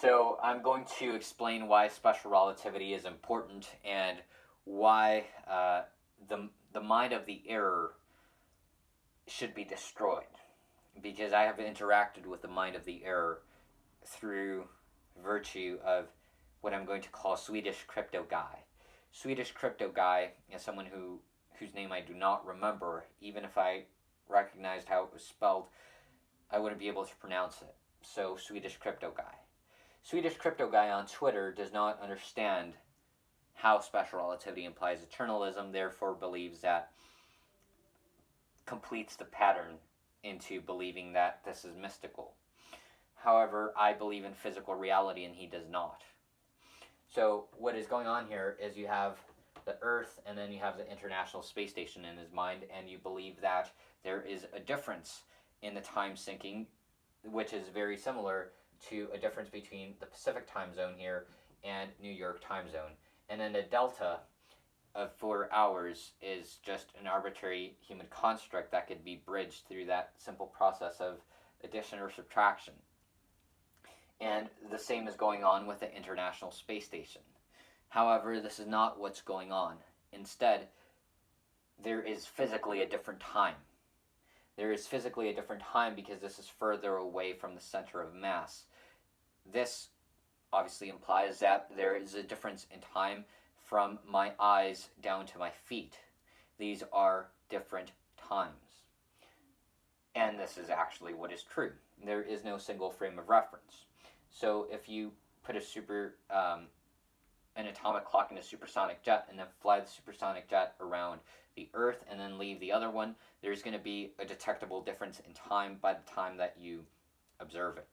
So I'm going to explain why special relativity is important and why the mind of the error should be destroyed. Because I have interacted with the mind of the error through virtue of what I'm going to call Swedish crypto guy. Swedish crypto guy is someone whose name I do not remember. Even if I recognized how it was spelled, I wouldn't be able to pronounce it. So Swedish crypto guy. Swedish crypto guy on Twitter does not understand how special relativity implies eternalism, therefore believes that completes the pattern into believing that this is mystical. However, I believe in physical reality and he does not. So what is going on here is you have the Earth and then you have the International Space Station in his mind, and you believe that there is a difference in the time sinking, which is very similar to a difference between the Pacific time zone here and New York time zone. And then the delta of 4 hours is just an arbitrary human construct that could be bridged through that simple process of addition or subtraction. And the same is going on with the International Space Station. However, this is not what's going on. Instead, there is physically a different time. There is physically a different time because this is further away from the center of mass. This obviously implies that there is a difference in time from my eyes down to my feet. These are different times. And this is actually what is true. There is no single frame of reference. So if you put an atomic clock in a supersonic jet and then fly the supersonic jet around the Earth and then leave the other one, there's going to be a detectable difference in time by the time that you observe it.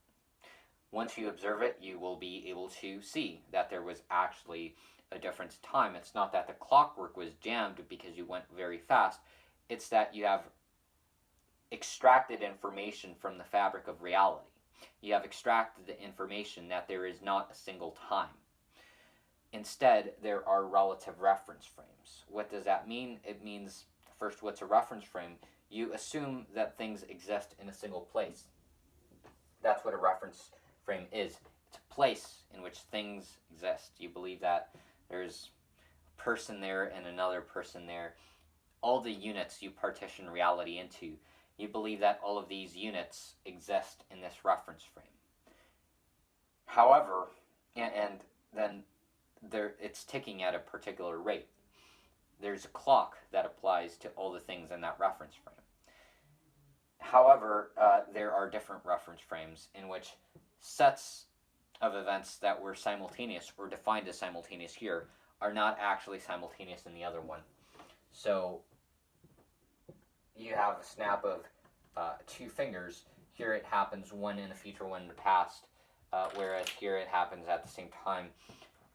Once you observe it, you will be able to see that there was actually a difference in time. It's not that the clockwork was jammed because you went very fast. It's that you have extracted information from the fabric of reality. You have extracted the information that there is not a single time. Instead, there are relative reference frames. What does that mean? It means, first, what's a reference frame? You assume that things exist in a single place. That's what a reference frame is. It's a place in which things exist. You believe that there's a person there and another person there. All the units you partition reality into, you believe that all of these units exist in this reference frame. However, and then it's ticking at a particular rate. There's a clock that applies to all the things in that reference frame. However, there are different reference frames in which sets of events that were simultaneous or defined as simultaneous here are not actually simultaneous in the other one. So you have a snap of two fingers. Here it happens one in the future, one in the past, whereas here it happens at the same time.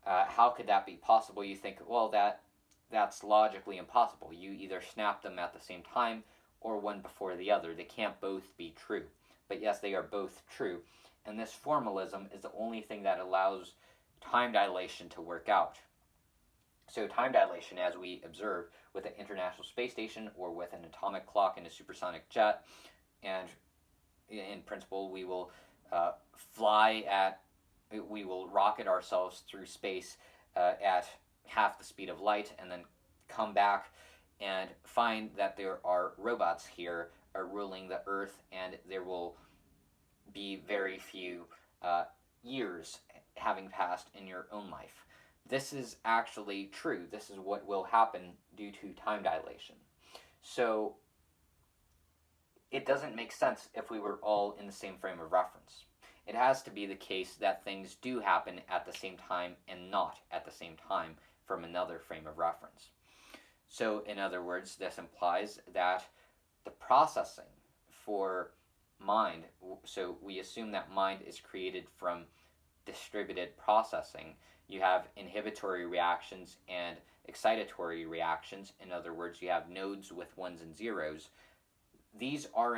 How could that be possible? You think, well, that's logically impossible. You either snap them at the same time or one before the other. They can't both be true. But yes, they are both true. And this formalism is the only thing that allows time dilation to work out. So time dilation, as we observed with the International Space Station or with an atomic clock in a supersonic jet, and in principle we will we will rocket ourselves through space at half the speed of light and then come back and find that there are robots here ruling the Earth, and there will be very few years having passed in your own life. This is actually true. This is what will happen due to time dilation. So it doesn't make sense if we were all in the same frame of reference. It has to be the case that things do happen at the same time and not at the same time from another frame of reference. So in other words, this implies that the processing for mind, so we assume that mind is created from distributed processing. You have inhibitory reactions and excitatory reactions. In other words, you have nodes with ones and zeros. These are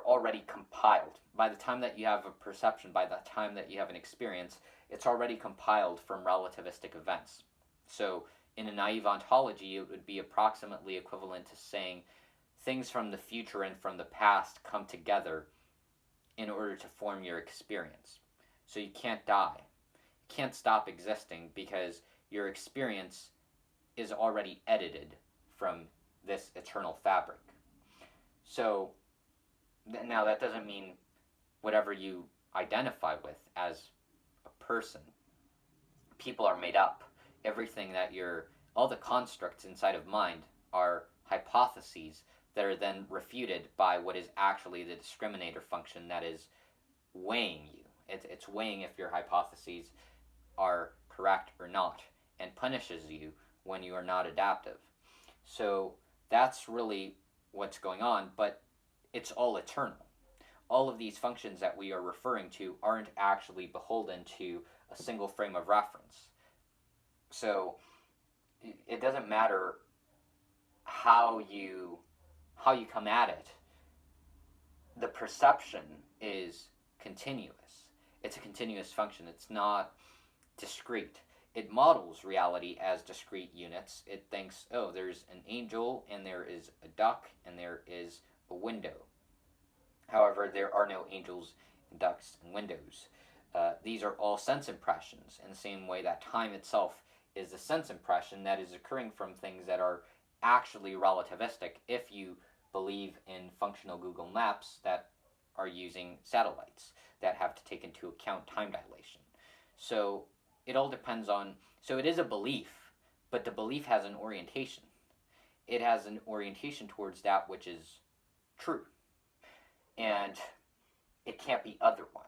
already compiled. By the time that you have a perception, by the time that you have an experience, it's already compiled from relativistic events. So in a naive ontology, it would be approximately equivalent to saying things from the future and from the past come together in order to form your experience. So you can't die. You can't stop existing because your experience is already edited from this eternal fabric. So now that doesn't mean whatever you identify with as a person. People are made up. Everything that all the constructs inside of mind are hypotheses that are then refuted by what is actually the discriminator function that is weighing you. It's weighing if your hypotheses are correct or not, and punishes you when you are not adaptive. So that's really what's going on, but it's all eternal. All of these functions that we are referring to aren't actually beholden to a single frame of reference. So it doesn't matter how you come at it. The perception is continuous. It's a continuous function. It's not discrete. It models reality as discrete units. It thinks, oh, there's an angel, and there is a duck, and there is a window. However, there are no angels, and ducks, and windows. These are all sense impressions, in the same way that time itself is a sense impression that is occurring from things that are actually relativistic, if you believe in functional Google Maps that are using satellites that have to take into account time dilation. So it all depends on, so it is a belief, but the belief has an orientation. It has an orientation towards that which is true. And it can't be otherwise.